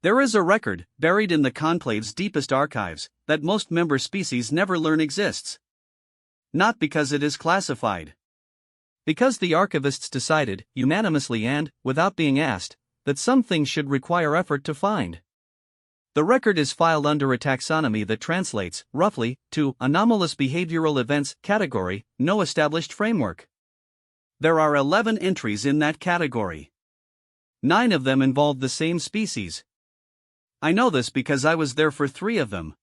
There is a record, buried in the Conclave's deepest archives, that most member species never learn exists. Not because it is classified. Because the archivists decided, unanimously and, without being asked, that some things should require effort to find. The record is filed under a taxonomy that translates, roughly, to anomalous behavioral events category, no established framework. There are 11 entries in that category. 9 of them involve the same species. I know this because I was there for 3 of them.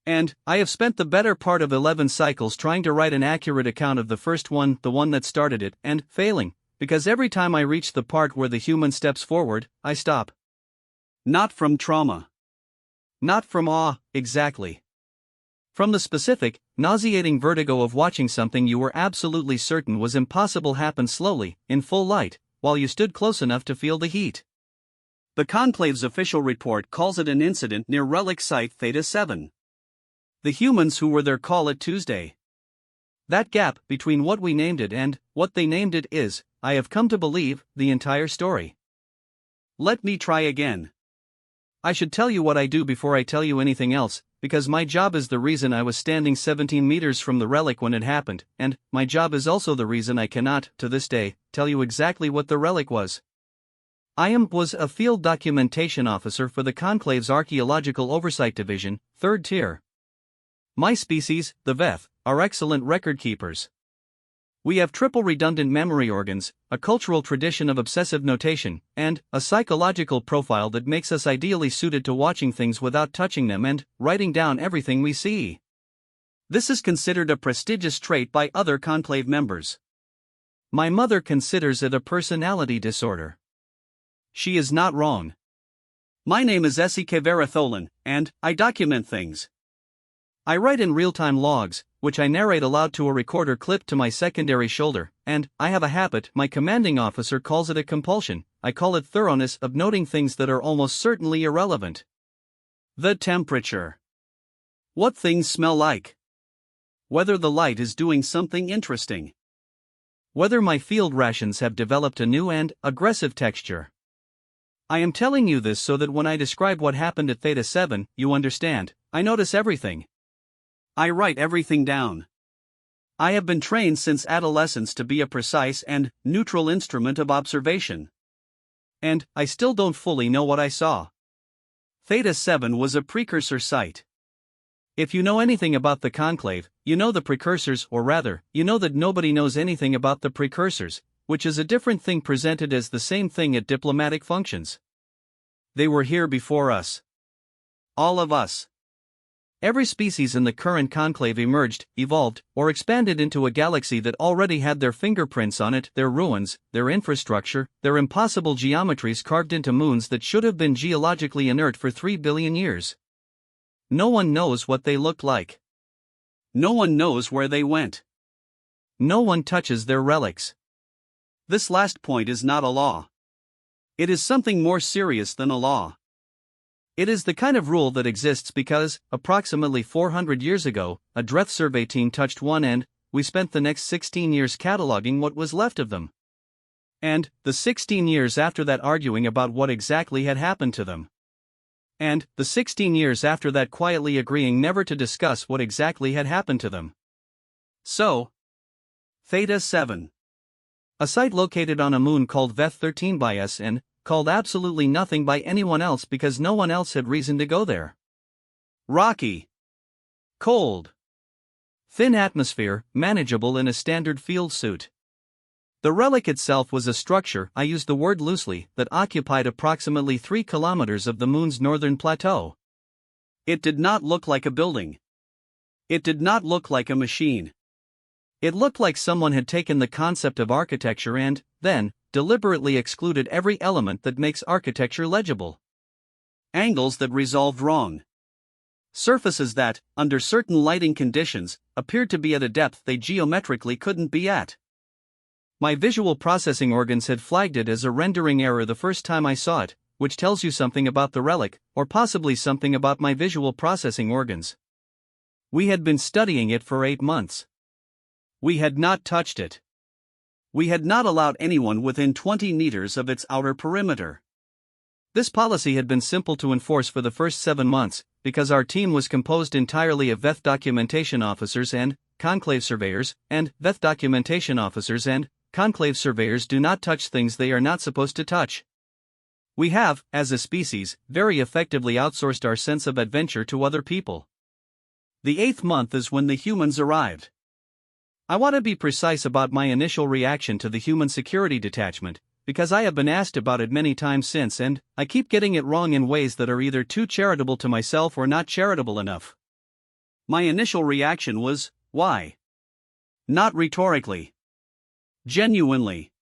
And I have spent the better part of 11 cycles trying to write an accurate account of the first one, the one that started it, and failing, because every time I reach the part where the human steps forward, I stop. Not from trauma. Not from awe, exactly. From the specific, nauseating vertigo of watching something you were absolutely certain was impossible happen slowly, in full light, while you stood close enough to feel the heat. The Conclave's official report calls it an incident near Relic Site Theta 7. The humans who were there call it Tuesday. That gap between what we named it and what they named it is, I have come to believe, the entire story. Let me try again. I should tell you what I do before I tell you anything else, because my job is the reason I was standing 17 meters from the relic when it happened, and my job is also the reason I cannot, to this day, tell you exactly what the relic was. I was a field documentation officer for the Conclave's Archaeological Oversight Division, 3rd tier. My species, the Veth, are excellent record keepers. We have triple redundant memory organs, a cultural tradition of obsessive notation, and a psychological profile that makes us ideally suited to watching things without touching them and writing down everything we see. This is considered a prestigious trait by other Conclave members. My mother considers it a personality disorder. She is not wrong. My name is Essie Keveratholan, and I document things. I write in real-time logs, which I narrate aloud to a recorder clipped to my secondary shoulder, and I have a habit, my commanding officer calls it a compulsion, I call it thoroughness of noting things that are almost certainly irrelevant. The temperature. What things smell like. Whether the light is doing something interesting. Whether my field rations have developed a new and aggressive texture. I am telling you this so that when I describe what happened at Theta 7, you understand. I notice everything. I write everything down. I have been trained since adolescence to be a precise and neutral instrument of observation. And I still don't fully know what I saw. Theta 7 was a precursor site. If you know anything about the Conclave, you know the precursors, or rather, you know that nobody knows anything about the precursors, which is a different thing presented as the same thing at diplomatic functions. They were here before us. All of us. Every species in the current conclave emerged, evolved, or expanded into a galaxy that already had their fingerprints on it, their ruins, their infrastructure, their impossible geometries carved into moons that should have been geologically inert for 3 billion years. No one knows what they looked like. No one knows where they went. No one touches their relics. This last point is not a law. It is something more serious than a law. It is the kind of rule that exists because, approximately 400 years ago, a Dreth survey team touched one and we spent the next 16 years cataloging what was left of them. And, the 16 years after that arguing about what exactly had happened to them. And, the 16 years after that quietly agreeing never to discuss what exactly had happened to them. So, Theta 7. A site located on a moon called Veth 13 by us and called absolutely nothing by anyone else because no one else had reason to go there. Rocky. Cold. Thin atmosphere, manageable in a standard field suit. The relic itself was a structure, I use the word loosely, that occupied approximately 3 kilometers of the moon's northern plateau. It did not look like a building. It did not look like a machine. It looked like someone had taken the concept of architecture and, then, deliberately excluded every element that makes architecture legible. Angles that resolved wrong. Surfaces that, under certain lighting conditions, appeared to be at a depth they geometrically couldn't be at. My visual processing organs had flagged it as a rendering error the first time I saw it, which tells you something about the relic, or possibly something about my visual processing organs. We had been studying it for 8 months. We had not touched it. We had not allowed anyone within 20 meters of its outer perimeter. This policy had been simple to enforce for the first 7 months, because our team was composed entirely of VETH documentation officers and conclave surveyors, and VETH documentation officers and conclave surveyors do not touch things they are not supposed to touch. We have, as a species, very effectively outsourced our sense of adventure to other people. The 8th month is when the humans arrived. I want to be precise about my initial reaction to the human security detachment, because I have been asked about it many times since and I keep getting it wrong in ways that are either too charitable to myself or not charitable enough. My initial reaction was, why? Not rhetorically. Genuinely.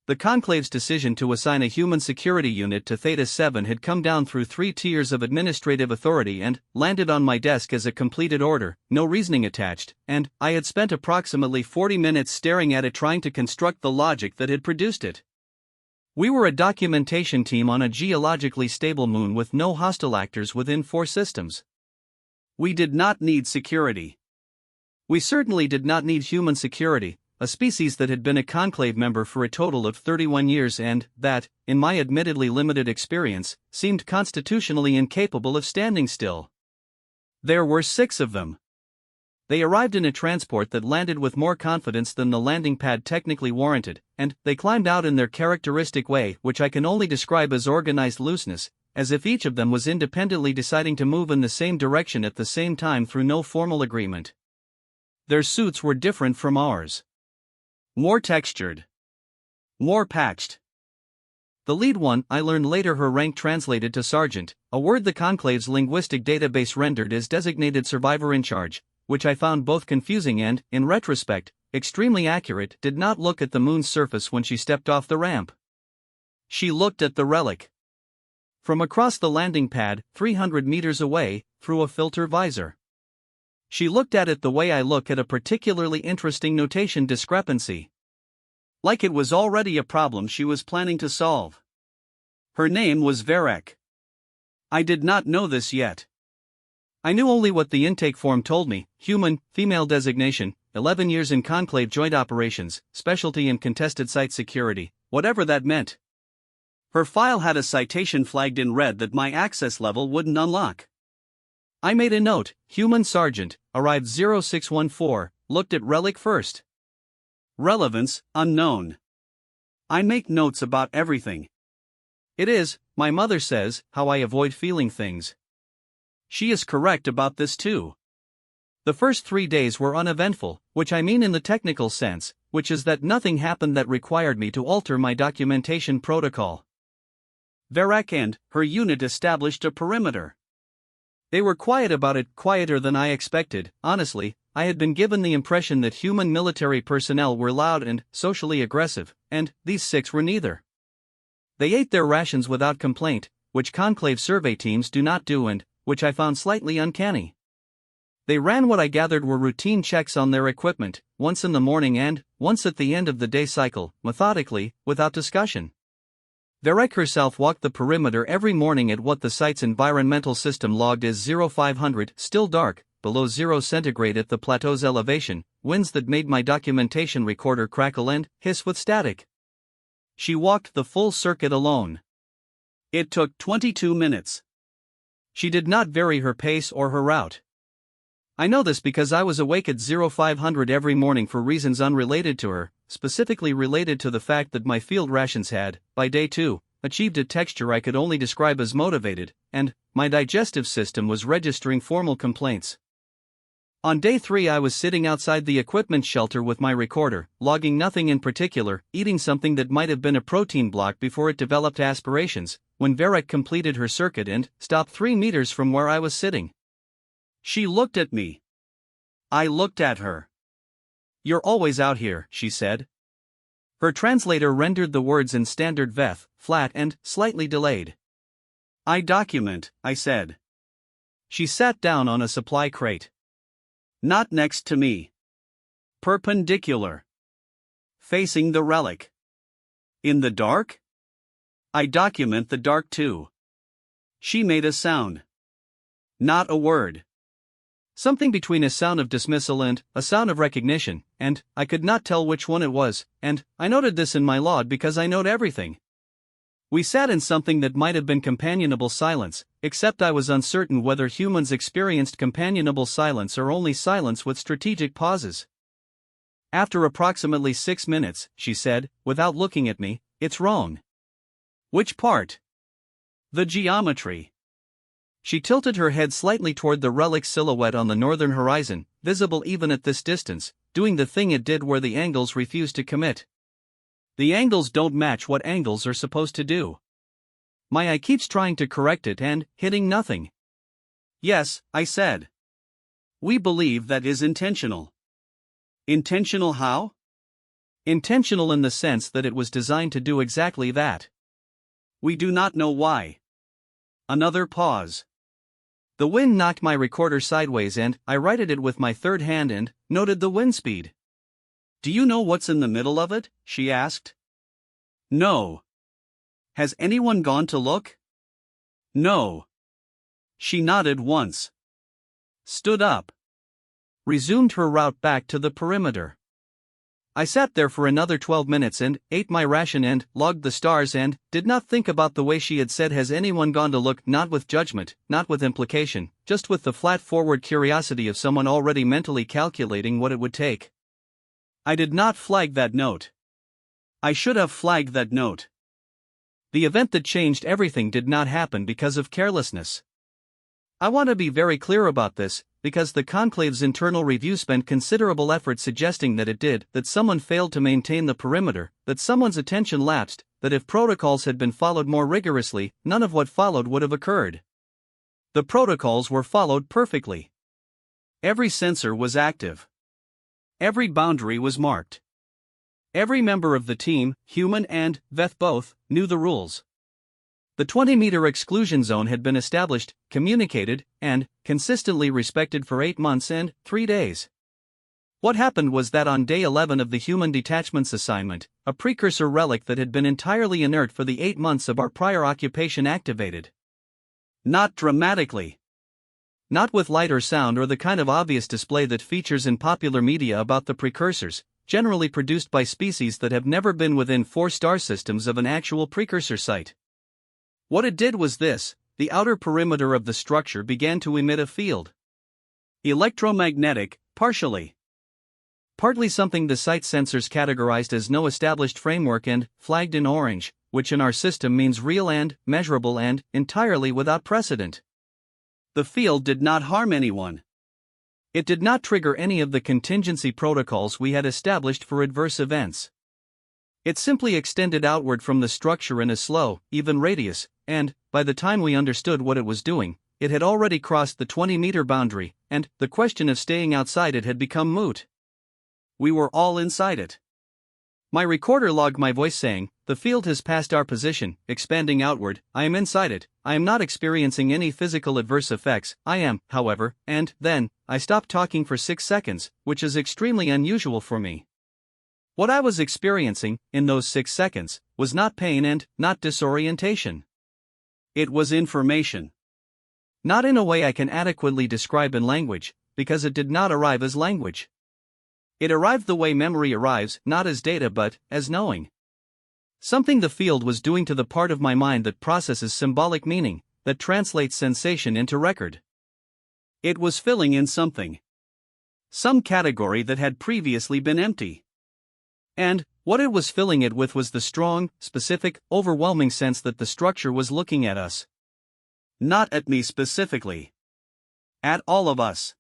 The Conclave's decision to assign a human security unit to Theta 7 had come down through 3 tiers of administrative authority and landed on my desk as a completed order, no reasoning attached, and I had spent approximately 40 minutes staring at it trying to construct the logic that had produced it. We were a documentation team on a geologically stable moon with no hostile actors within 4 systems. We did not need security. We certainly did not need human security, a species that had been a conclave member for a total of 31 years and that, in my admittedly limited experience, seemed constitutionally incapable of standing still. There were 6 of them. They arrived in a transport that landed with more confidence than the landing pad technically warranted, and they climbed out in their characteristic way, which I can only describe as organized looseness, as if each of them was independently deciding to move in the same direction at the same time through no formal agreement. Their suits were different from ours. More textured. More patched. The lead one, I learned later her rank translated to sergeant, a word the Conclave's linguistic database rendered as designated survivor in charge, which I found both confusing and, in retrospect, extremely accurate, did not look at the moon's surface when she stepped off the ramp. She looked at the Relic. From across the landing pad, 300 meters away, through a filter visor. She looked at it the way I look at a particularly interesting notation discrepancy. Like it was already a problem she was planning to solve. Her name was Varek. I did not know this yet. I knew only what the intake form told me: human, female designation, 11 years in conclave joint operations, specialty in contested site security, whatever that meant. Her file had a citation flagged in red that my access level wouldn't unlock. I made a note: human sergeant, arrived 0614, looked at Relic first. Relevance, unknown. I make notes about everything. It is, my mother says, how I avoid feeling things. She is correct about this too. The first 3 days were uneventful, which I mean in the technical sense, which is that nothing happened that required me to alter my documentation protocol. Varek and her unit established a perimeter. They were quiet about it, quieter than I expected. Honestly, I had been given the impression that human military personnel were loud and socially aggressive, and these 6 were neither. They ate their rations without complaint, which conclave survey teams do not do and which I found slightly uncanny. They ran what I gathered were routine checks on their equipment, once in the morning and once at the end of the day cycle, methodically, without discussion. Varek herself walked the perimeter every morning at what the site's environmental system logged as 0500, still dark, below 0 centigrade at the plateau's elevation, winds that made my documentation recorder crackle and hiss with static. She walked the full circuit alone. It took 22 minutes. She did not vary her pace or her route. I know this because I was awake at 0500 every morning for reasons unrelated to her, specifically related to the fact that my field rations had, by day 2, achieved a texture I could only describe as motivated, and my digestive system was registering formal complaints. On day 3 I was sitting outside the equipment shelter with my recorder, logging nothing in particular, eating something that might have been a protein block before it developed aspirations, when Varek completed her circuit and stopped 3 meters from where I was sitting. She looked at me. I looked at her. "You're always out here," she said. Her translator rendered the words in standard VEF, flat and slightly delayed. "I document," I said. She sat down on a supply crate. Not next to me. Perpendicular. Facing the Relic. In the dark? I document the dark too. She made a sound. Not a word. Something between a sound of dismissal and a sound of recognition, and I could not tell which one it was, and I noted this in my log because I note everything. We sat in something that might have been companionable silence, except I was uncertain whether humans experienced companionable silence or only silence with strategic pauses. After approximately 6 minutes, she said, without looking at me, "It's wrong." "Which part?" "The geometry." She tilted her head slightly toward the Relic silhouette on the northern horizon, visible even at this distance, doing the thing it did where the angles refused to commit. "The angles don't match what angles are supposed to do." My eye keeps trying to correct it and hitting nothing. "Yes," I said. "We believe that is intentional." "Intentional how?" "Intentional in the sense that it was designed to do exactly that." "We do not know why." Another pause. The wind knocked my recorder sideways and I righted it with my third hand and noted the wind speed. "Do you know what's in the middle of it?" she asked. "No." "Has anyone gone to look?" "No." She nodded once. Stood up. Resumed her route back to the perimeter. I sat there for another 12 minutes and ate my ration and logged the stars and did not think about the way she had said "has anyone gone to look," not with judgment, not with implication, just with the flat forward curiosity of someone already mentally calculating what it would take. I did not flag that note. I should have flagged that note. The event that changed everything did not happen because of carelessness. I want to be very clear about this, because the conclave's internal review spent considerable effort suggesting that it did, that someone failed to maintain the perimeter, that someone's attention lapsed, that if protocols had been followed more rigorously, none of what followed would have occurred. The protocols were followed perfectly. Every sensor was active. Every boundary was marked. Every member of the team, human and Veth both, knew the rules. The 20-meter exclusion zone had been established, communicated, and consistently respected for 8 months and 3 days. What happened was that on day 11 of the human detachment's assignment, a precursor relic that had been entirely inert for the 8 months of our prior occupation activated. Not dramatically. Not with light or sound or the kind of obvious display that features in popular media about the precursors, generally produced by species that have never been within 4 star systems of an actual precursor site. What it did was this: the outer perimeter of the structure began to emit a field. Electromagnetic, partly something the site sensors categorized as no established framework and flagged in orange, which in our system means real and measurable and entirely without precedent. The field did not harm anyone. It did not trigger any of the contingency protocols we had established for adverse events. It simply extended outward from the structure in a slow, even radius, and, by the time we understood what it was doing, it had already crossed the 20-meter boundary, and the question of staying outside it had become moot. We were all inside it. My recorder logged my voice saying, "The field has passed our position, expanding outward, I am inside it, I am not experiencing any physical adverse effects, I am, however," and then, I stopped talking for 6 seconds, which is extremely unusual for me. What I was experiencing, in those 6 seconds, was not pain and not disorientation. It was information. Not in a way I can adequately describe in language, because it did not arrive as language. It arrived the way memory arrives, not as data but as knowing. Something the field was doing to the part of my mind that processes symbolic meaning, that translates sensation into record. It was filling in something. Some category that had previously been empty. And what it was filling it with was the strong, specific, overwhelming sense that the structure was looking at us. Not at me specifically. At all of us.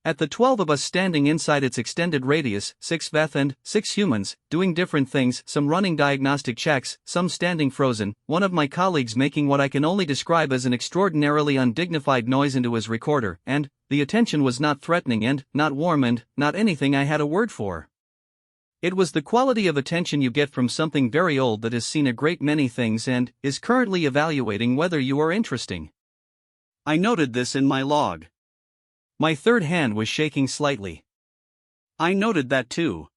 At the 12 of us standing inside its extended radius, 6 Veth and 6 humans, doing different things, some running diagnostic checks, some standing frozen, one of my colleagues making what I can only describe as an extraordinarily undignified noise into his recorder, and the attention was not threatening and not warm and not anything I had a word for. It was the quality of attention you get from something very old that has seen a great many things and is currently evaluating whether you are interesting. I noted this in my log. My third hand was shaking slightly. I noted that too.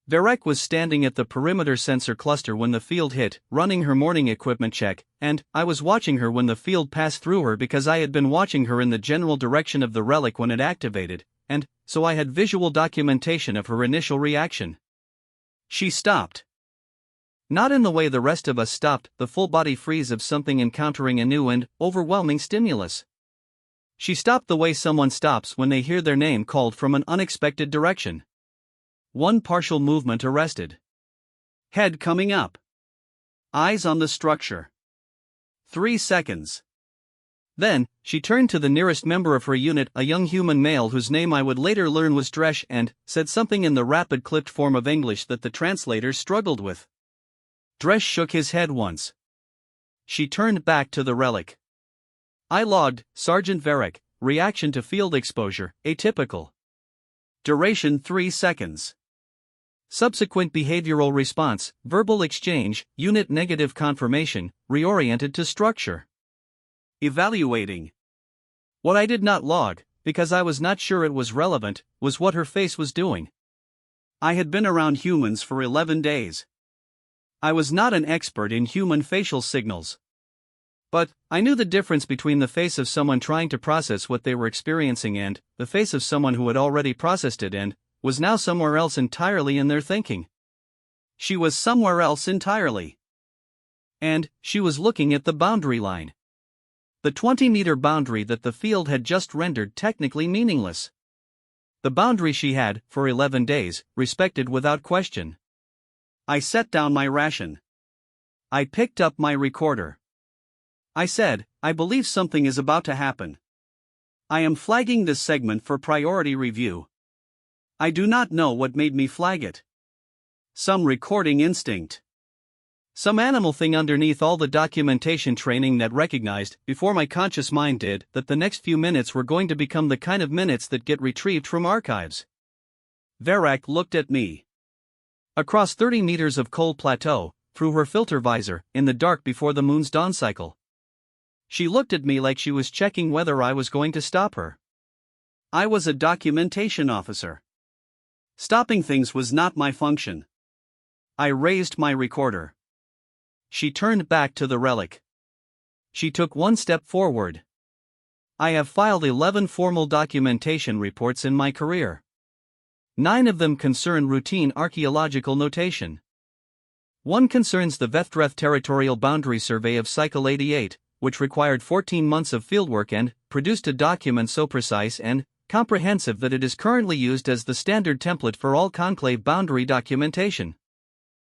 Verek was standing at the perimeter sensor cluster when the field hit, running her morning equipment check, and I was watching her when the field passed through her because I had been watching her in the general direction of the relic when it activated, and so I had visual documentation of her initial reaction. She stopped. Not in the way the rest of us stopped, the full-body freeze of something encountering a new and overwhelming stimulus. She stopped the way someone stops when they hear their name called from an unexpected direction. One partial movement arrested. Head coming up. Eyes on the structure. 3 seconds. Then, she turned to the nearest member of her unit, a young human male whose name I would later learn was Dresh, and said something in the rapid clipped form of English that the translators struggled with. Dresh shook his head once. She turned back to the relic. I logged, Sergeant Varric, reaction to field exposure, atypical. Duration 3 seconds. Subsequent behavioral response, verbal exchange, unit negative confirmation, reoriented to structure. Evaluating. What I did not log, because I was not sure it was relevant, was what her face was doing. I had been around humans for 11 days. I was not an expert in human facial signals. But I knew the difference between the face of someone trying to process what they were experiencing and the face of someone who had already processed it and was now somewhere else entirely in their thinking. She was somewhere else entirely. And she was looking at the boundary line. The 20-meter boundary that the field had just rendered technically meaningless. The boundary she had, for 11 days, respected without question. I set down my ration. I picked up my recorder. I said, I believe something is about to happen. I am flagging this segment for priority review. I do not know what made me flag it. Some recording instinct. Some animal thing underneath all the documentation training that recognized, before my conscious mind did, that the next few minutes were going to become the kind of minutes that get retrieved from archives. Varric looked at me. Across 30 meters of cold plateau, through her filter visor, in the dark before the moon's dawn cycle. She looked at me like she was checking whether I was going to stop her. I was a documentation officer. Stopping things was not my function. I raised my recorder. She turned back to the relic. She took one step forward. I have filed 11 formal documentation reports in my career. 9 of them concern routine archaeological notation. One concerns the Veftreth Territorial Boundary Survey of Cycle 88, which required 14 months of fieldwork and produced a document so precise and comprehensive that it is currently used as the standard template for all conclave boundary documentation.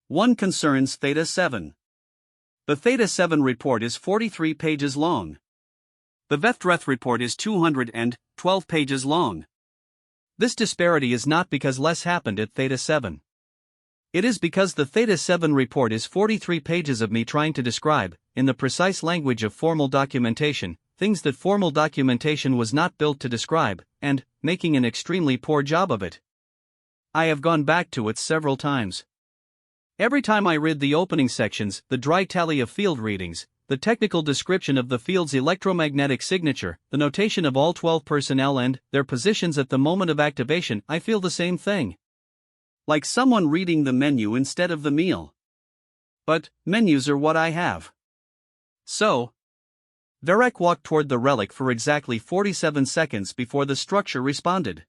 One concerns Theta 7. The Theta 7 report is 43 pages long. The Veftreth report is 212 pages long. This disparity is not because less happened at Theta 7. It is because the Theta 7 report is 43 pages of me trying to describe, in the precise language of formal documentation, things that formal documentation was not built to describe, and making an extremely poor job of it. I have gone back to it several times. Every time I read the opening sections, the dry tally of field readings, the technical description of the field's electromagnetic signature, the notation of all 12 personnel and their positions at the moment of activation, I feel the same thing. Like someone reading the menu instead of the meal. But menus are what I have. So, Varric walked toward the relic for exactly 47 seconds before the structure responded.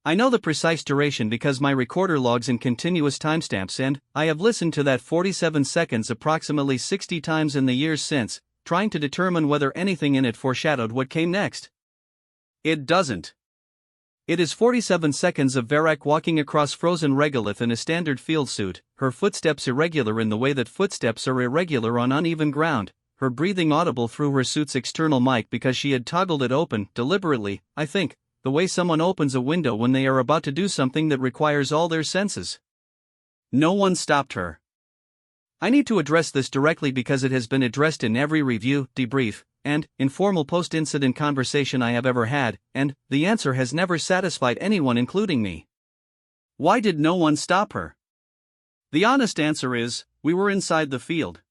I know the precise duration because my recorder logs in continuous timestamps and I have listened to that 47 seconds approximately 60 times in the years since, trying to determine whether anything in it foreshadowed what came next. It doesn't. It is 47 seconds of Varric walking across frozen regolith in a standard field suit, her footsteps irregular in the way that footsteps are irregular on uneven ground, her breathing audible through her suit's external mic because she had toggled it open, deliberately, I think, the way someone opens a window when they are about to do something that requires all their senses. No one stopped her. I need to address this directly because it has been addressed in every review, debrief, and informal post-incident conversation I have ever had, and the answer has never satisfied anyone including me. Why did no one stop her? The honest answer is, we were inside the field.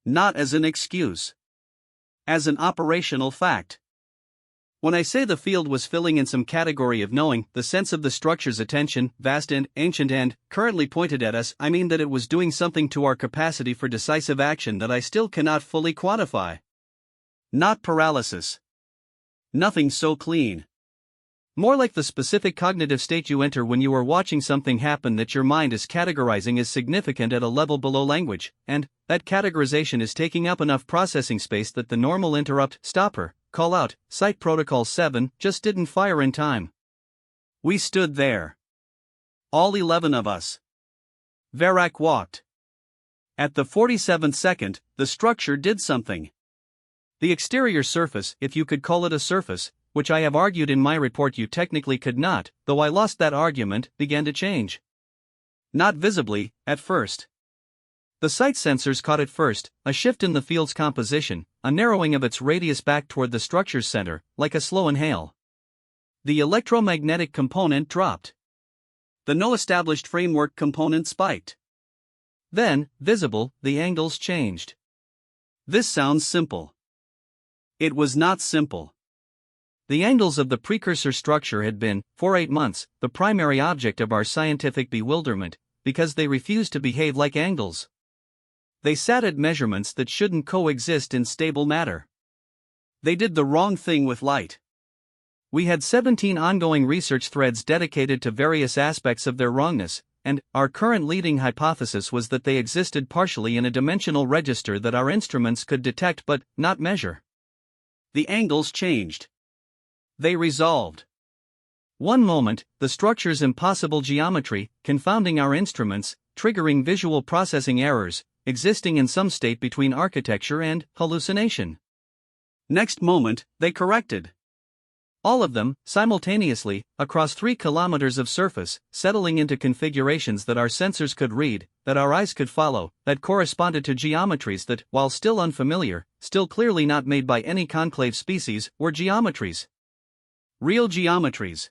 Not as an excuse. As an operational fact. When I say the field was filling in some category of knowing, the sense of the structure's attention, vast and ancient and currently pointed at us, I mean that it was doing something to our capacity for decisive action that I still cannot fully quantify. Not paralysis. Nothing so clean. More like the specific cognitive state you enter when you are watching something happen that your mind is categorizing as significant at a level below language, and that categorization is taking up enough processing space that the normal interrupt, stopper, call out, Site Protocol 7 just didn't fire in time. We stood there. All 11 of us. Verac walked. At the 47th second, the structure did something. The exterior surface, if you could call it a surface, which I have argued in my report you technically could not, though I lost that argument, began to change. Not visibly, at first. The sight sensors caught it first, a shift in the field's composition, a narrowing of its radius back toward the structure's center, like a slow inhale. The electromagnetic component dropped. The no-established framework component spiked. Then, visible, the angles changed. This sounds simple. It was not simple. The angles of the precursor structure had been, for 8 months, the primary object of our scientific bewilderment, because they refused to behave like angles. They sat at measurements that shouldn't coexist in stable matter. They did the wrong thing with light. We had 17 ongoing research threads dedicated to various aspects of their wrongness, and our current leading hypothesis was that they existed partially in a dimensional register that our instruments could detect but not measure. The angles changed. They resolved. One moment, the structure's impossible geometry, confounding our instruments, triggering visual processing errors, existing in some state between architecture and hallucination. Next moment, they corrected. All of them, simultaneously, across 3 kilometers of surface, settling into configurations that our sensors could read, that our eyes could follow, that corresponded to geometries that, while still unfamiliar, still clearly not made by any conclave species, were geometries. Real geometries.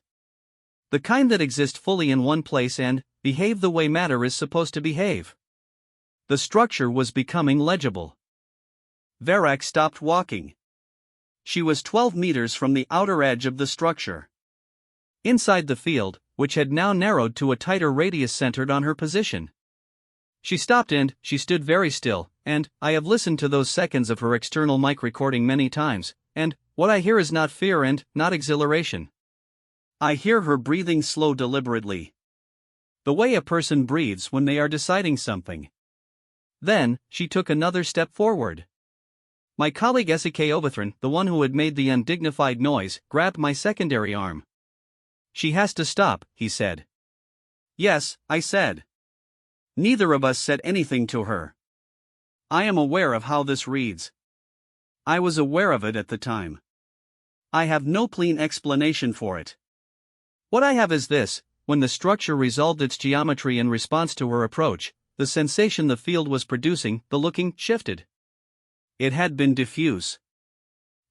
The kind that exist fully in one place and behave the way matter is supposed to behave. The structure was becoming legible. Verac stopped walking. She was 12 meters from the outer edge of the structure. Inside the field, which had now narrowed to a tighter radius centered on her position. She stopped and she stood very still, and I have listened to those seconds of her external mic recording many times, and what I hear is not fear and not exhilaration. I hear her breathing slow deliberately. The way a person breathes when they are deciding something. Then, she took another step forward. My colleague Esike Obathran, the one who had made the undignified noise, grabbed my secondary arm. She has to stop, he said. Yes, I said. Neither of us said anything to her. I am aware of how this reads. I was aware of it at the time. I have no clean explanation for it. What I have is this: when the structure resolved its geometry in response to her approach, the sensation the field was producing, the looking, shifted. It had been diffuse.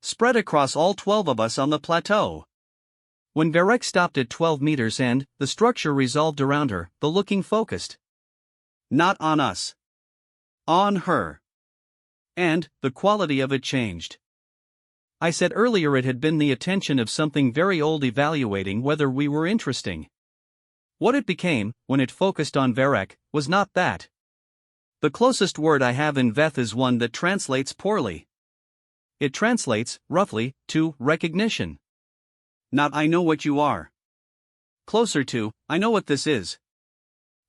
Spread across all 12 of us on the plateau. When Verac stopped at 12 meters and the structure resolved around her, the looking focused. Not on us. On her. And the quality of it changed. I said earlier it had been the attention of something very old evaluating whether we were interesting. What it became, when it focused on Verac, was not that. The closest word I have in Veth is one that translates poorly. It translates, roughly, to recognition. Not I know what you are. Closer to, I know what this is.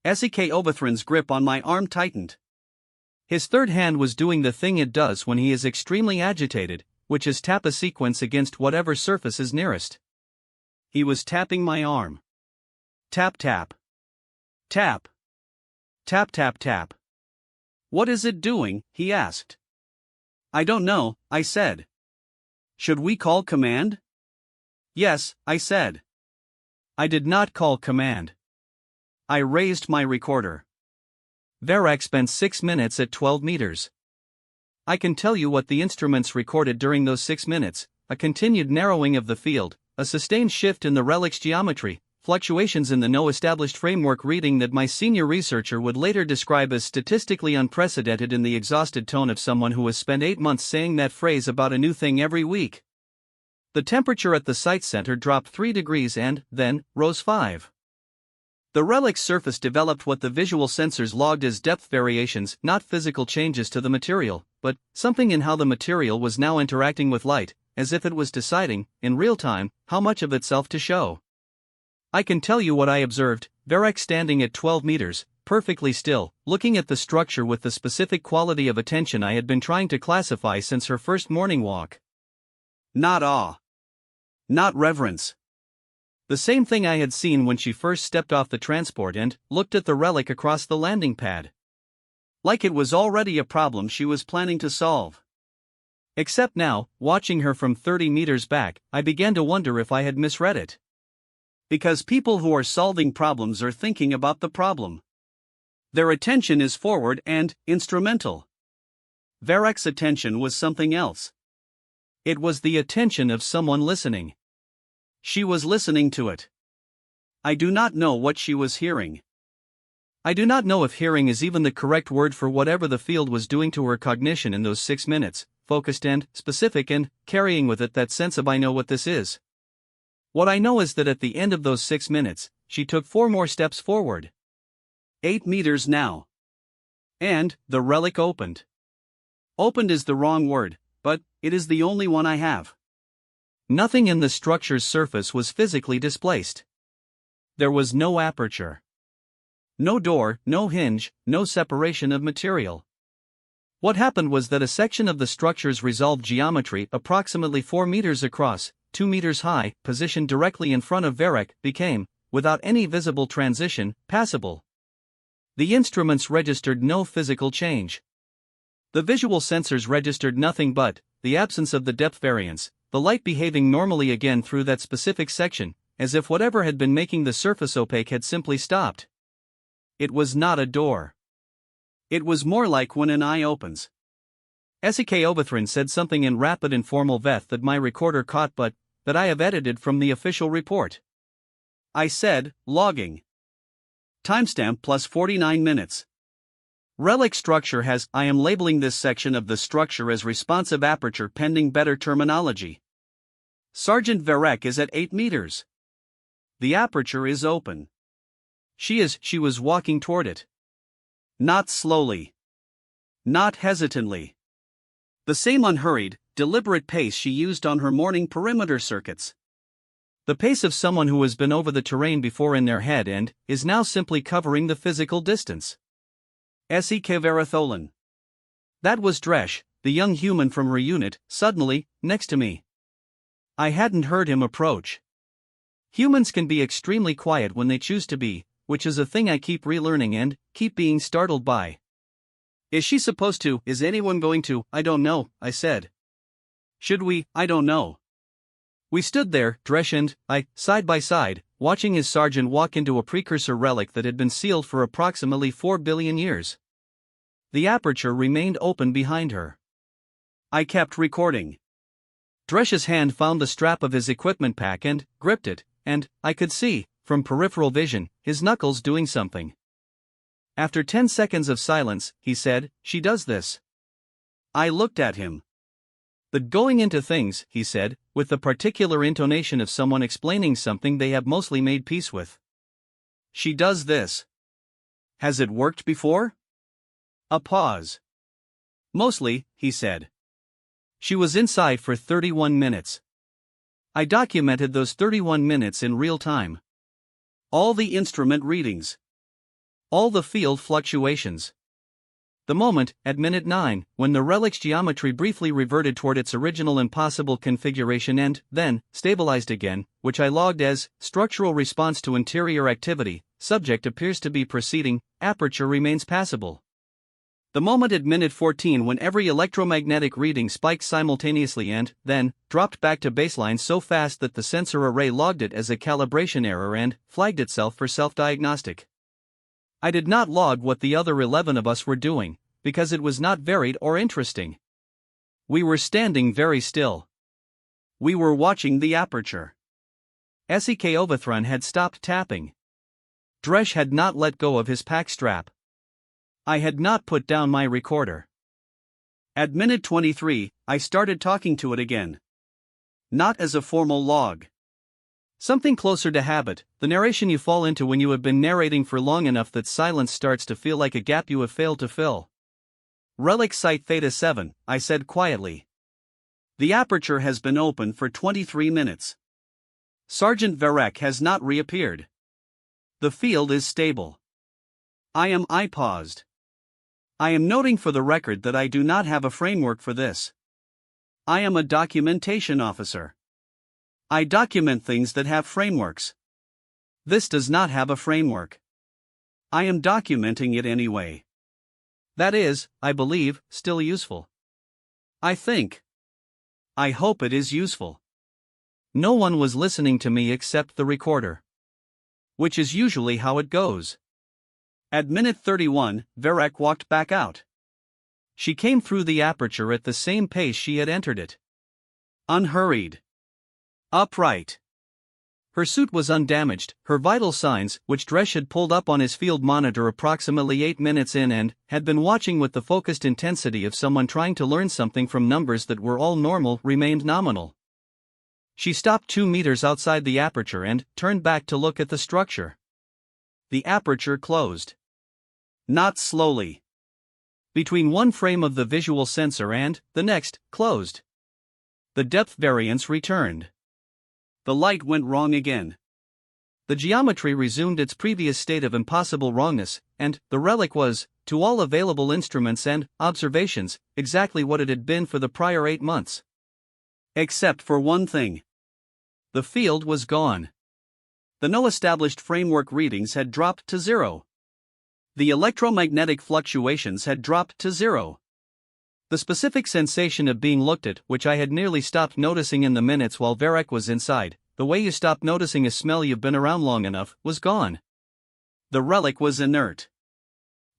Esike Obathran's grip on my arm tightened. His third hand was doing the thing it does when he is extremely agitated, which is tap a sequence against whatever surface is nearest. He was tapping my arm. Tap tap. Tap. Tap tap tap. What is it doing? He asked. I don't know, I said. Should we call command? Yes, I said. I did not call command. I raised my recorder. Verac spent 6 minutes at 12 meters. I can tell you what the instruments recorded during those 6 minutes: a continued narrowing of the field, a sustained shift in the Relic's geometry, fluctuations in the no-established framework reading that my senior researcher would later describe as statistically unprecedented in the exhausted tone of someone who has spent 8 months saying that phrase about a new thing every week. The temperature at the site center dropped 3 degrees and, then, rose 5. The Relic's surface developed what the visual sensors logged as depth variations, not physical changes to the material, but something in how the material was now interacting with light, as if it was deciding, in real time, how much of itself to show. I can tell you what I observed: Varek standing at 12 meters, perfectly still, looking at the structure with the specific quality of attention I had been trying to classify since her first morning walk. Not awe. Not reverence. The same thing I had seen when she first stepped off the transport and looked at the relic across the landing pad. Like it was already a problem she was planning to solve. Except now, watching her from 30 meters back, I began to wonder if I had misread it. Because people who are solving problems are thinking about the problem. Their attention is forward and instrumental. Varek's attention was something else. It was the attention of someone listening. She was listening to it. I do not know what she was hearing. I do not know if hearing is even the correct word for whatever the field was doing to her cognition in those 6 minutes, focused and specific and carrying with it that sense of I know what this is. What I know is that at the end of those 6 minutes, she took 4 more steps forward. 8 meters now. And the relic opened. Opened is the wrong word, but it is the only one I have. Nothing in the structure's surface was physically displaced. There was no aperture. No door, no hinge, no separation of material. What happened was that a section of the structure's resolved geometry, approximately 4 meters across, 2 meters high, positioned directly in front of Varek, became, without any visible transition, passable. The instruments registered no physical change. The visual sensors registered nothing but the absence of the depth variance, the light behaving normally again through that specific section, as if whatever had been making the surface opaque had simply stopped. It was not a door. It was more like when an eye opens. SEK Overthrin said something in rapid informal Veth that my recorder caught but that I have edited from the official report. I said, logging. Timestamp plus 49 minutes. Relic structure has, I am labeling this section of the structure as responsive aperture pending better terminology. Sergeant Varek is at 8 meters. The aperture is open. She was walking toward it. Not slowly. Not hesitantly. The same unhurried, deliberate pace she used on her morning perimeter circuits. The pace of someone who has been over the terrain before in their head and is now simply covering the physical distance. Sek Veratholan. That was Dresh, the young human from Reunit, suddenly, next to me. I hadn't heard him approach. Humans can be extremely quiet when they choose to be, which is a thing I keep relearning and keep being startled by. Is she supposed to? Is anyone going to? I don't know, I said. Should we? I don't know. We stood there, Dresh and I, side by side, watching his sergeant walk into a precursor relic that had been sealed for approximately 4 billion years. The aperture remained open behind her. I kept recording. Dresh's hand found the strap of his equipment pack and gripped it, and I could see, from peripheral vision, his knuckles doing something. After 10 seconds of silence, he said, "She does this." I looked at him. "The going into things," he said, with the particular intonation of someone explaining something they have mostly made peace with. "She does this. Has it worked before?" A pause. "Mostly," he said. "She was inside for 31 minutes. I documented those 31 minutes in real time. All the instrument readings. All the field fluctuations. The moment, at minute 9, when the relic's geometry briefly reverted toward its original impossible configuration and, then, stabilized again, which I logged as, structural response to interior activity, subject appears to be proceeding, aperture remains passable. The moment at minute 14 when every electromagnetic reading spiked simultaneously and, then, dropped back to baseline so fast that the sensor array logged it as a calibration error and flagged itself for self-diagnostic. I did not log what the other 11 of us were doing, because it was not varied or interesting. We were standing very still. We were watching the aperture. Sek Overthron had stopped tapping. Dresh had not let go of his pack strap. I had not put down my recorder. At minute 23, I started talking to it again. Not as a formal log. Something closer to habit, the narration you fall into when you have been narrating for long enough that silence starts to feel like a gap you have failed to fill. "Relic Site Theta 7, I said quietly. The aperture has been open for 23 minutes. Sergeant Varek has not reappeared. The field is stable. I paused. I am noting for the record that I do not have a framework for this. I am a documentation officer. I document things that have frameworks. This does not have a framework. I am documenting it anyway. That is, I believe, still useful. I think. I hope it is useful. No one was listening to me except the recorder. Which is usually how it goes. At minute 31, Varek walked back out. She came through the aperture at the same pace she had entered it. Unhurried. Upright. Her suit was undamaged, her vital signs, which Dresch had pulled up on his field monitor approximately 8 minutes in and had been watching with the focused intensity of someone trying to learn something from numbers that were all normal, remained nominal. She stopped 2 meters outside the aperture and turned back to look at the structure. The aperture closed. Not slowly. Between one frame of the visual sensor and the next, closed. The depth variance returned. The light went wrong again. The geometry resumed its previous state of impossible wrongness, and the relic was, to all available instruments and observations, exactly what it had been for the prior 8 months. Except for one thing. The field was gone. The no-established framework readings had dropped to 0. The electromagnetic fluctuations had dropped to 0. The specific sensation of being looked at, which I had nearly stopped noticing in the minutes while Varek was inside, the way you stop noticing a smell you've been around long enough, was gone. The relic was inert.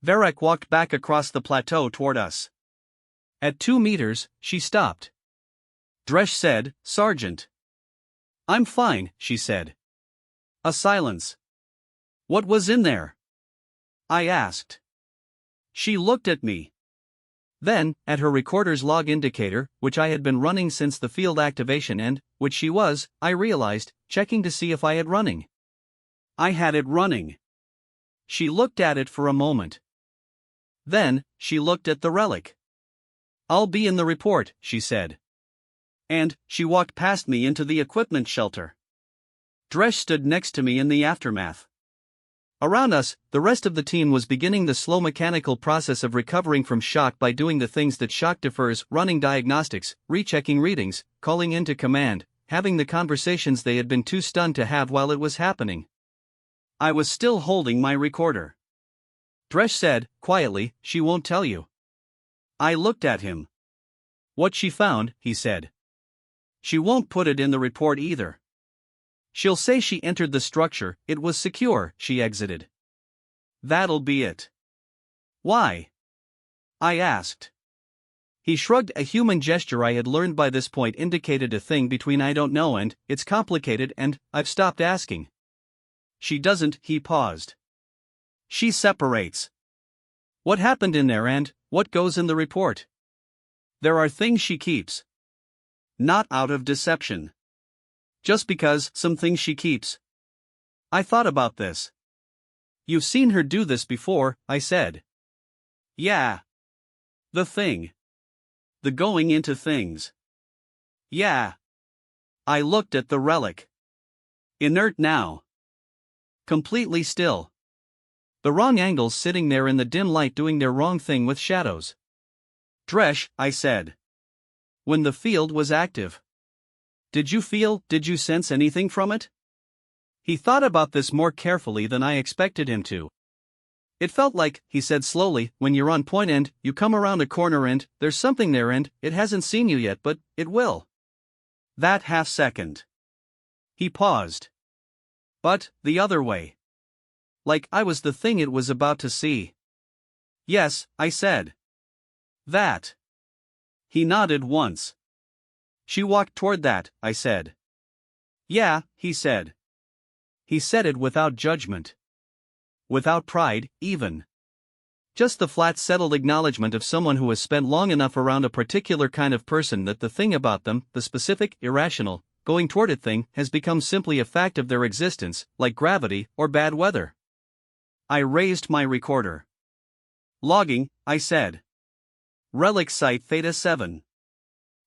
Varek walked back across the plateau toward us. At 2 meters, she stopped. Dresch said, "Sergeant." "I'm fine," she said. A silence. "What was in there?" I asked. She looked at me. Then, at her recorder's log indicator, which I had been running since the field activation and, which she was, I realized, checking to see if I had running. I had it running. She looked at it for a moment. Then, she looked at the relic. "I'll be in the report," she said. And, she walked past me into the equipment shelter. Dresch stood next to me in the aftermath. Around us, the rest of the team was beginning the slow mechanical process of recovering from shock by doing the things that shock defers: running diagnostics, rechecking readings, calling into command, having the conversations they had been too stunned to have while it was happening. I was still holding my recorder. Dresch said, quietly, "She won't tell you." I looked at him. "What she found," he said. "She won't put it in the report either. She'll say she entered the structure, it was secure, she exited. That'll be it." "Why?" I asked. He shrugged. A human gesture I had learned by this point indicated a thing between "I don't know" and "it's complicated" and "I've stopped asking." "She doesn't," he paused. "She separates. What happened in there and what goes in the report. There are things she keeps. Not out of deception. Just because some things she keeps." I thought about this. "You've seen her do this before," I said. "Yeah. The thing. The going into things. Yeah." I looked at the relic. Inert now. Completely still. The wrong angles sitting there in the dim light doing their wrong thing with shadows. "Dresch," I said. "When the field was active, did you sense anything from it?" He thought about this more carefully than I expected him to. "It felt like," he said slowly, "when you're on point and you come around a corner and there's something there and it hasn't seen you yet, but it will. That half second." He paused. "But the other way. Like I was the thing it was about to see." "Yes," I said. "That." He nodded once. "She walked toward that," I said. "Yeah," he said. He said it without judgment. Without pride, even. Just the flat settled acknowledgement of someone who has spent long enough around a particular kind of person that the thing about them, the specific, irrational, going toward it thing, has become simply a fact of their existence, like gravity or bad weather. I raised my recorder. "Logging," I said. "Relic Site Theta 7.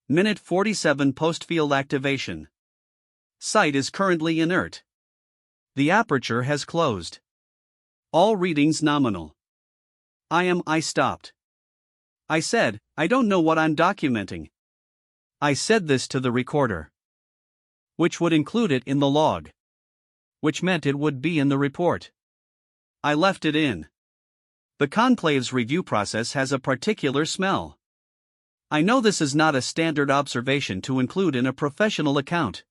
Minute 47 post-field activation. Site is currently inert. The aperture has closed. All readings nominal. I stopped. I said, I don't know what I'm documenting. I said this to the recorder, which would include it in the log, which meant it would be in the report. I left it in. The conclave's review process has a particular smell. I know this is not a standard observation to include in a professional account.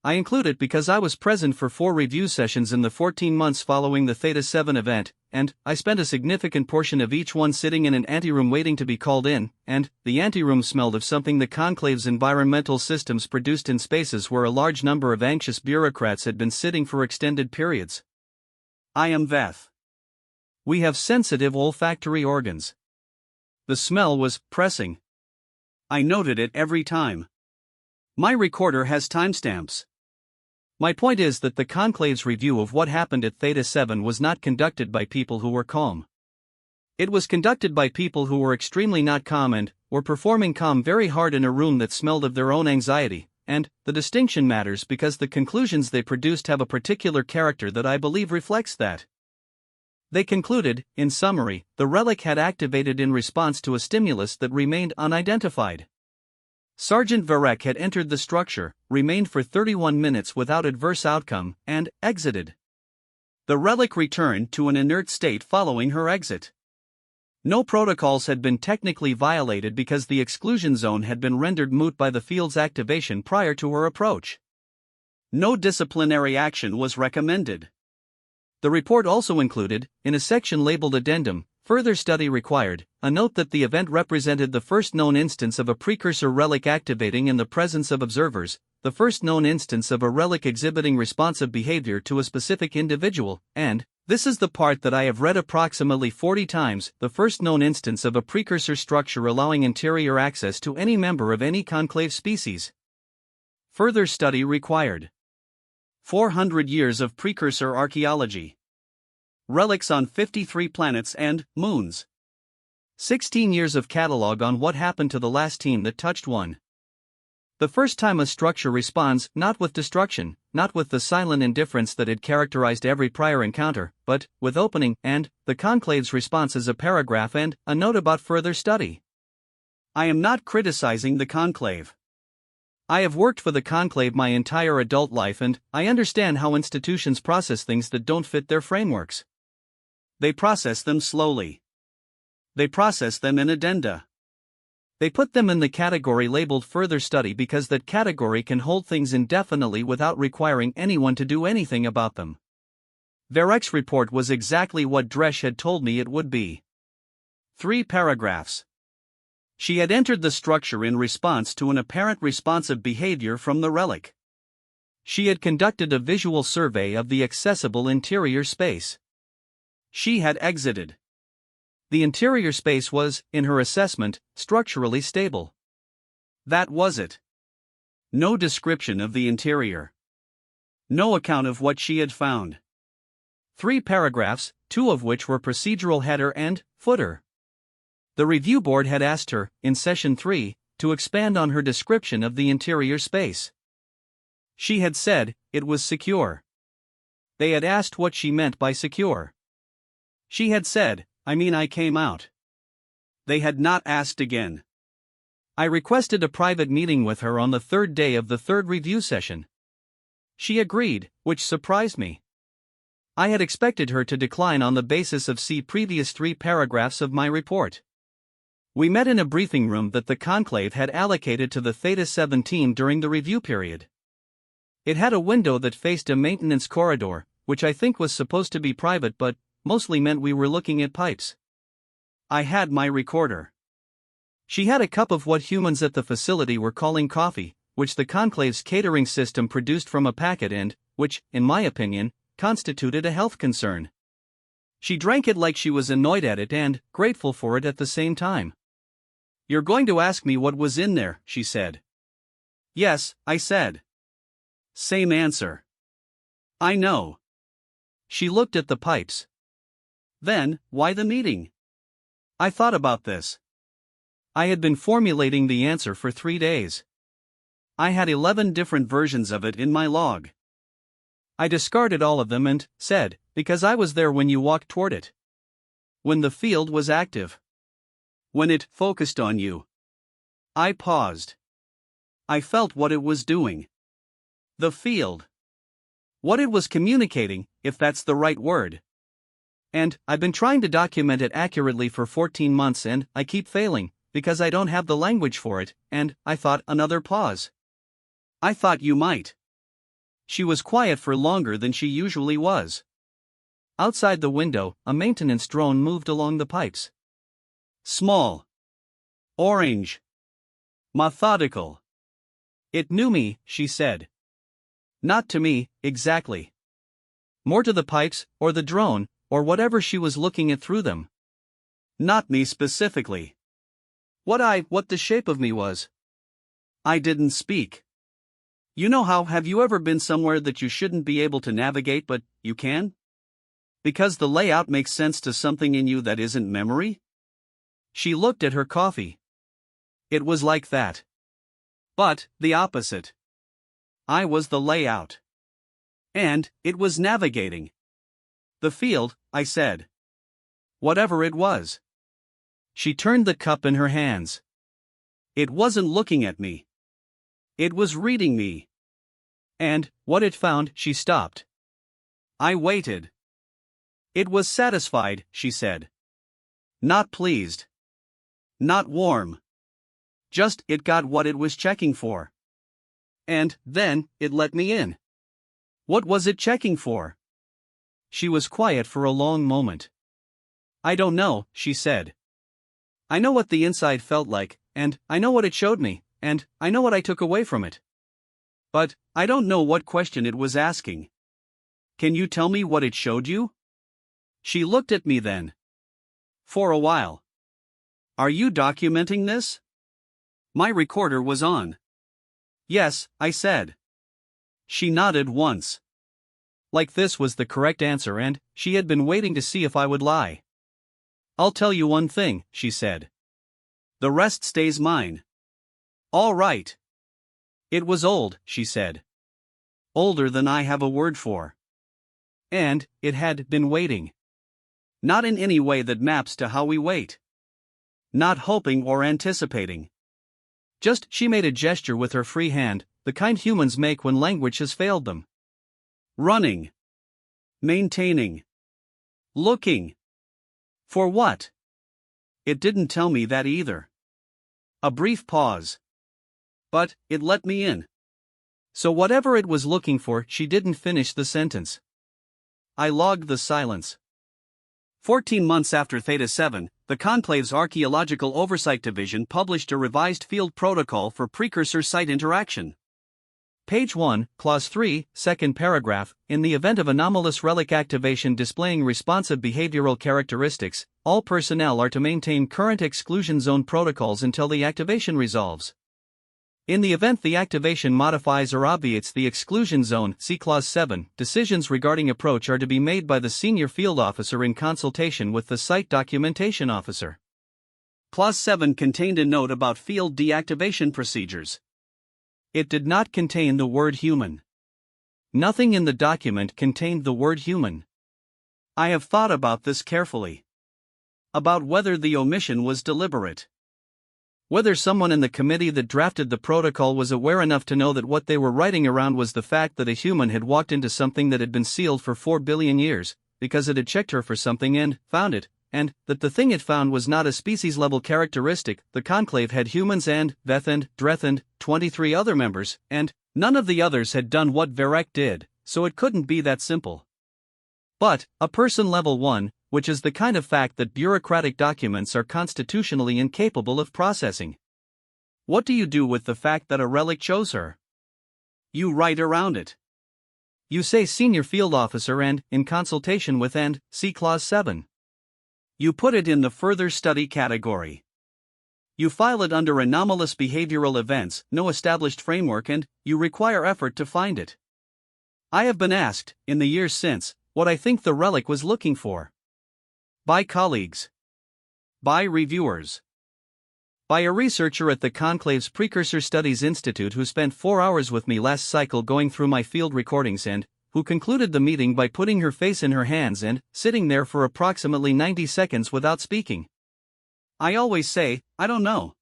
I include it because I was present for 4 review sessions in the 14 months following the Theta 7 event, and I spent a significant portion of each one sitting in an anteroom waiting to be called in, and the anteroom smelled of something the conclave's environmental systems produced in spaces where a large number of anxious bureaucrats had been sitting for extended periods. I am Veth. We have sensitive olfactory organs. The smell was pressing. I noted it every time. My recorder has timestamps. My point is that the conclave's review of what happened at Theta 7 was not conducted by people who were calm. It was conducted by people who were extremely not calm and were performing calm very hard in a room that smelled of their own anxiety, and the distinction matters because the conclusions they produced have a particular character that I believe reflects that. They concluded, in summary, the relic had activated in response to a stimulus that remained unidentified. Sergeant Varek had entered the structure, remained for 31 minutes without adverse outcome, and exited. The relic returned to an inert state following her exit. No protocols had been technically violated because the exclusion zone had been rendered moot by the field's activation prior to her approach. No disciplinary action was recommended. The report also included, in a section labeled Addendum, Further Study Required, a note that the event represented the first known instance of a precursor relic activating in the presence of observers, the first known instance of a relic exhibiting responsive behavior to a specific individual, and, this is the part that I have read approximately 40 times, the first known instance of a precursor structure allowing interior access to any member of any conclave species. Further study required. 400 years of precursor archaeology. Relics on 53 planets and moons. 16 years of catalog on what happened to the last team that touched one. The first time a structure responds, not with destruction, not with the silent indifference that had characterized every prior encounter, but with opening, and the conclave's response is a paragraph and a note about further study. I am not criticizing the conclave. I have worked for the conclave my entire adult life and I understand how institutions process things that don't fit their frameworks. They process them slowly. They process them in addenda. They put them in the category labeled Further Study because that category can hold things indefinitely without requiring anyone to do anything about them. Varek's report was exactly what Dresch had told me it would be. 3 paragraphs. She had entered the structure in response to an apparent responsive behavior from the relic. She had conducted a visual survey of the accessible interior space. She had exited. The interior space was, in her assessment, structurally stable. That was it. No description of the interior. No account of what she had found. 3 paragraphs, 2 of which were procedural header and footer. The review board had asked her, in session 3, to expand on her description of the interior space. She had said, it was secure. They had asked what she meant by secure. She had said, I came out. They had not asked again. I requested a private meeting with her on the 3rd day of the 3rd review session. She agreed, which surprised me. I had expected her to decline on the basis of previous 3 paragraphs of my report. We met in a briefing room that the conclave had allocated to the Theta 7 team during the review period. It had a window that faced a maintenance corridor, which I think was supposed to be private but mostly meant we were looking at pipes. I had my recorder. She had a cup of what humans at the facility were calling coffee, which the conclave's catering system produced from a packet and, which, in my opinion, constituted a health concern. She drank it like she was annoyed at it and grateful for it at the same time. You're going to ask me what was in there, she said. Yes, I said. Same answer. I know. She looked at the pipes. Then, why the meeting? I thought about this. I had been formulating the answer for 3 days. I had 11 different versions of it in my log. I discarded all of them and said, because I was there when you walked toward it. When the field was active. When it focused on you. I paused. I felt what it was doing. The field. What it was communicating, if that's the right word. And I've been trying to document it accurately for 14 months and I keep failing, because I don't have the language for it, and I thought another pause. I thought you might. She was quiet for longer than she usually was. Outside the window, a maintenance drone moved along the pipes. Small. Orange. Methodical. It knew me, she said. Not to me, exactly. More to the pipes, or the drone, or whatever she was looking at through them. Not me specifically. What the shape of me was. I didn't speak. You know how have you ever been somewhere that you shouldn't be able to navigate but you can? Because the layout makes sense to something in you that isn't memory? She looked at her coffee. It was like that. But, the opposite. I was the layout. And, it was navigating. The field, I said. Whatever it was. She turned the cup in her hands. It wasn't looking at me. It was reading me. And, what it found, she stopped. I waited. It was satisfied, she said. Not pleased. Not warm. Just, it got what it was checking for. And, then, it let me in. What was it checking for? She was quiet for a long moment. I don't know, she said. I know what the inside felt like, and I know what it showed me, and I know what I took away from it. But, I don't know what question it was asking. Can you tell me what it showed you? She looked at me then. For a while. Are you documenting this? My recorder was on. Yes, I said. She nodded once. Like this was the correct answer and she had been waiting to see if I would lie. I'll tell you one thing, she said. The rest stays mine. All right. It was old, she said. Older than I have a word for. And, it had been waiting. Not in any way that maps to how we wait. Not hoping or anticipating. Just, she made a gesture with her free hand, the kind humans make when language has failed them. Running. Maintaining. Looking. For what? It didn't tell me that either. A brief pause. But, it let me in. So whatever it was looking for, she didn't finish the sentence. I logged the silence. 14 months after Theta 7, the Conclave's Archaeological Oversight Division published a revised field protocol for precursor site interaction. Page 1, Clause 3, second paragraph, in the event of anomalous relic activation displaying responsive behavioral characteristics, all personnel are to maintain current exclusion zone protocols until the activation resolves. In the event the activation modifies or obviates the exclusion zone, see Clause 7, decisions regarding approach are to be made by the senior field officer in consultation with the site documentation officer. Clause 7 contained a note about field deactivation procedures. It did not contain the word human. Nothing in the document contained the word human. I have thought about this carefully. About whether the omission was deliberate. Whether someone in the committee that drafted the protocol was aware enough to know that what they were writing around was the fact that a human had walked into something that had been sealed for 4 billion years, because it had checked her for something and found it, and that the thing it found was not a species-level characteristic. The Conclave had humans and Veth and Dreth and 23 other members, and none of the others had done what Varek did, so it couldn't be that simple. But, a person level 1, which is the kind of fact that bureaucratic documents are constitutionally incapable of processing. What do you do with the fact that a relic chose her? You write around it. You say senior field officer and, in consultation with and, see Clause 7. You put it in the further study category. You file it under anomalous behavioral events, no established framework, and you require effort to find it. I have been asked, in the years since, what I think the relic was looking for. By colleagues. By reviewers. by a researcher at the Conclave's Precursor Studies Institute who spent 4 hours with me last cycle going through my field recordings and who concluded the meeting by putting her face in her hands and sitting there for approximately 90 seconds without speaking. I always say, I don't know.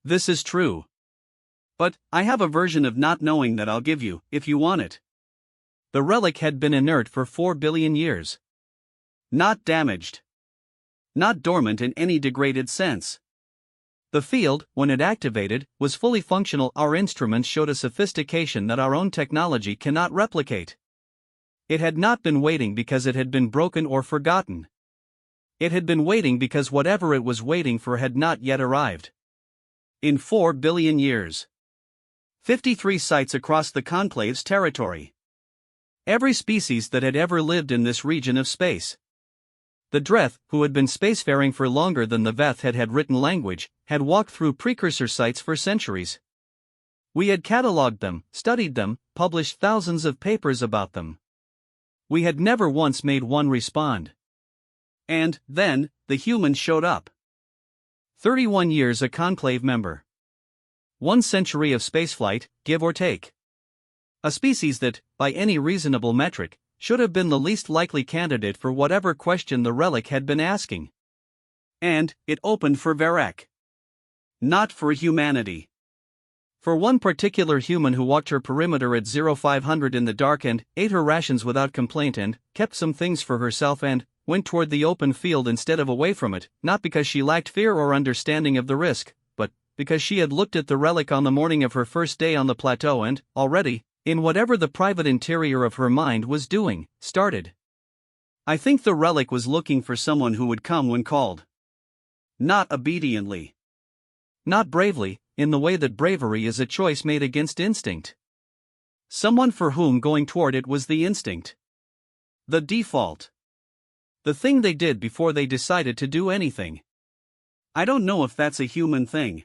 This is true. But I have a version of not knowing that I'll give you, if you want it. The relic had been inert for 4 billion years. Not damaged. Not dormant in any degraded sense. The field, when it activated, was fully functional. Our instruments showed a sophistication that our own technology cannot replicate. It had not been waiting because it had been broken or forgotten. It had been waiting because whatever it was waiting for had not yet arrived. In 4 billion years. 53 sites across the Conclave's territory. Every species that had ever lived in this region of space. The Dreth, who had been spacefaring for longer than the Veth had written language, had walked through precursor sites for centuries. We had catalogued them, studied them, published thousands of papers about them. We had never once made one respond. And, then, the humans showed up. 31 years a Conclave member. 1 century of spaceflight, give or take. A species that, by any reasonable metric, should have been the least likely candidate for whatever question the relic had been asking. And, it opened for Varek. Not for humanity. For one particular human who walked her perimeter at 0500 in the dark and ate her rations without complaint and kept some things for herself and went toward the open field instead of away from it, not because she lacked fear or understanding of the risk, but because she had looked at the relic on the morning of her first day on the plateau and, already, in whatever the private interior of her mind was doing, started. I think the relic was looking for someone who would come when called. Not obediently. Not bravely, in the way that bravery is a choice made against instinct. Someone for whom going toward it was the instinct. The default. The thing they did before they decided to do anything. I don't know if that's a human thing.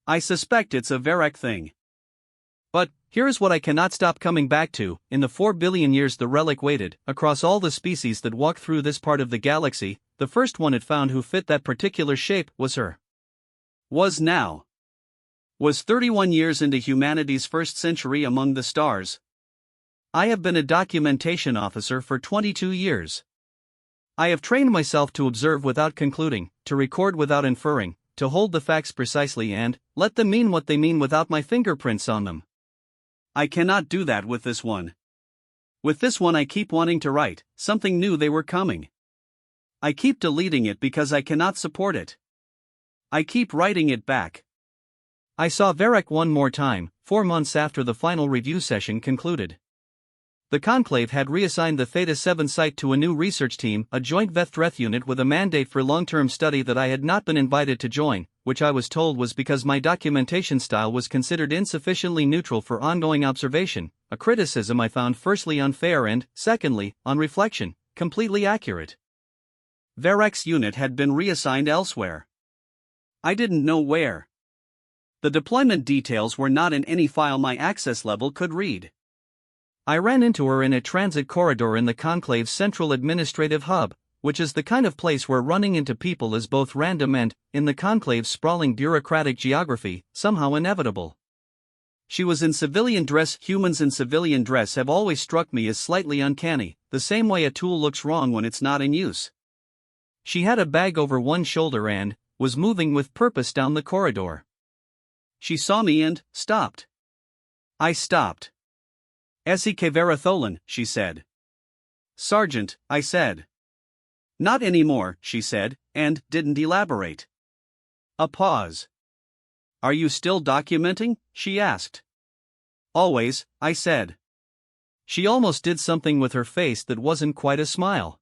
I suspect it's a Varek thing. But, here's what I cannot stop coming back to: in the 4 billion years the relic waited, across all the species that walked through this part of the galaxy, the first one it found who fit that particular shape was her. Was now. Was 31 years into humanity's first century among the stars. I have been a documentation officer for 22 years. I have trained myself to observe without concluding, to record without inferring, to hold the facts precisely and let them mean what they mean without my fingerprints on them. I cannot do that with this one. With this one I keep wanting to write, something new they were coming. I keep deleting it because I cannot support it. I keep writing it back. I saw Varek one more time, 4 months after the final review session concluded. The Conclave had reassigned the Theta 7 site to a new research team, a joint Veth-Dreth unit with a mandate for long-term study that I had not been invited to join, which I was told was because my documentation style was considered insufficiently neutral for ongoing observation, a criticism I found firstly unfair and, secondly, on reflection, completely accurate. Varek's unit had been reassigned elsewhere. I didn't know where. The deployment details were not in any file my access level could read. I ran into her in a transit corridor in the Conclave's central administrative hub, which is the kind of place where running into people is both random and, in the Conclave's sprawling bureaucratic geography, somehow inevitable. She was in civilian dress. Humans in civilian dress have always struck me as slightly uncanny, the same way a tool looks wrong when it's not in use. She had a bag over one shoulder and was moving with purpose down the corridor. She saw me and stopped. I stopped. "Esi Keveratholan," she said. "Sergeant," I said. "Not anymore," she said, and didn't elaborate. A pause. "Are you still documenting?" she asked. "Always," I said. She almost did something with her face that wasn't quite a smile.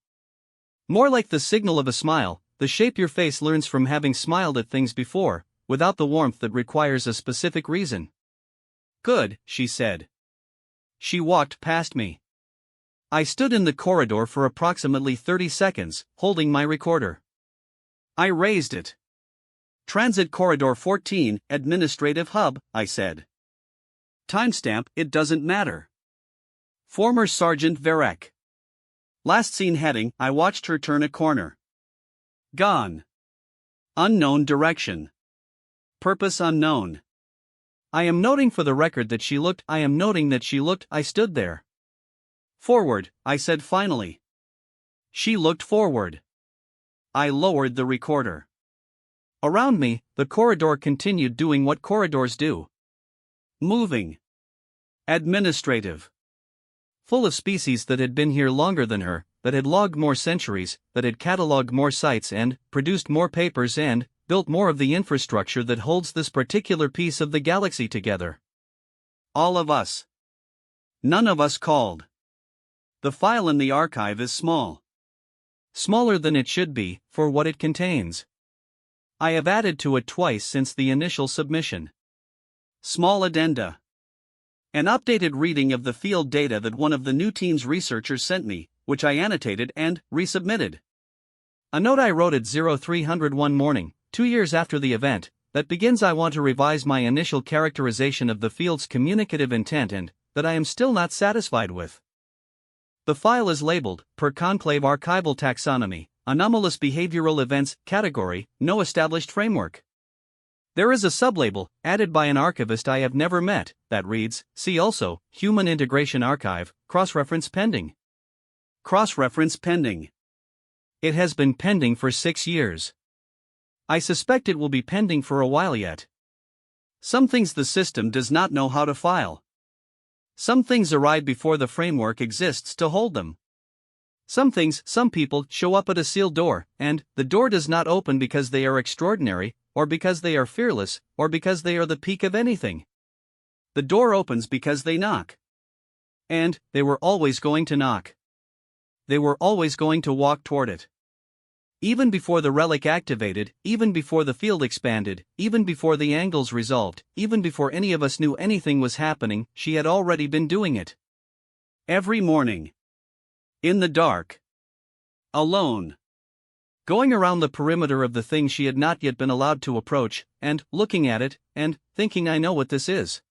More like the signal of a smile, the shape your face learns from having smiled at things before, without the warmth that requires a specific reason. "Good," she said. She walked past me. I stood in the corridor for approximately 30 seconds, holding my recorder. I raised it. "Transit Corridor 14, Administrative Hub," I said. "Timestamp, it doesn't matter. Former Sergeant Varek. Last seen heading, I watched her turn a corner. Gone. Unknown direction. Purpose unknown. I am noting for the record that she looked. I am noting that she looked. I stood there. Forward, I said finally. She looked forward. I lowered the recorder. Around me, the corridor continued doing what corridors do. Moving. Administrative. Full of species that had been here longer than her, that had logged more centuries, that had catalogued more sites and produced more papers and built more of the infrastructure that holds this particular piece of the galaxy together. All of us. None of us called. The file in the archive is small. Smaller than it should be, for what it contains. I have added to it twice since the initial submission. Small addenda. An updated reading of the field data that one of the new team's researchers sent me, which I annotated and resubmitted. A note I wrote at 0300 one morning, 2 years after the event, that begins I want to revise my initial characterization of the field's communicative intent and that I am still not satisfied with. The file is labeled, per conclave archival taxonomy, anomalous behavioral events, category, no established framework. There is a sublabel, added by an archivist I have never met, that reads, see also, Human Integration Archive, cross-reference pending. Cross-reference pending. It has been pending for 6 years. I suspect it will be pending for a while yet. Some things the system does not know how to file. Some things arrive before the framework exists to hold them. Some things, some people, show up at a sealed door, and the door does not open because they are extraordinary, or because they are fearless, or because they are the peak of anything. The door opens because they knock. And they were always going to knock. They were always going to walk toward it. Even before the relic activated, even before the field expanded, even before the angles resolved, even before any of us knew anything was happening, she had already been doing it. Every morning. In the dark. Alone. Going around the perimeter of the thing she had not yet been allowed to approach, and looking at it, and thinking I know what this is.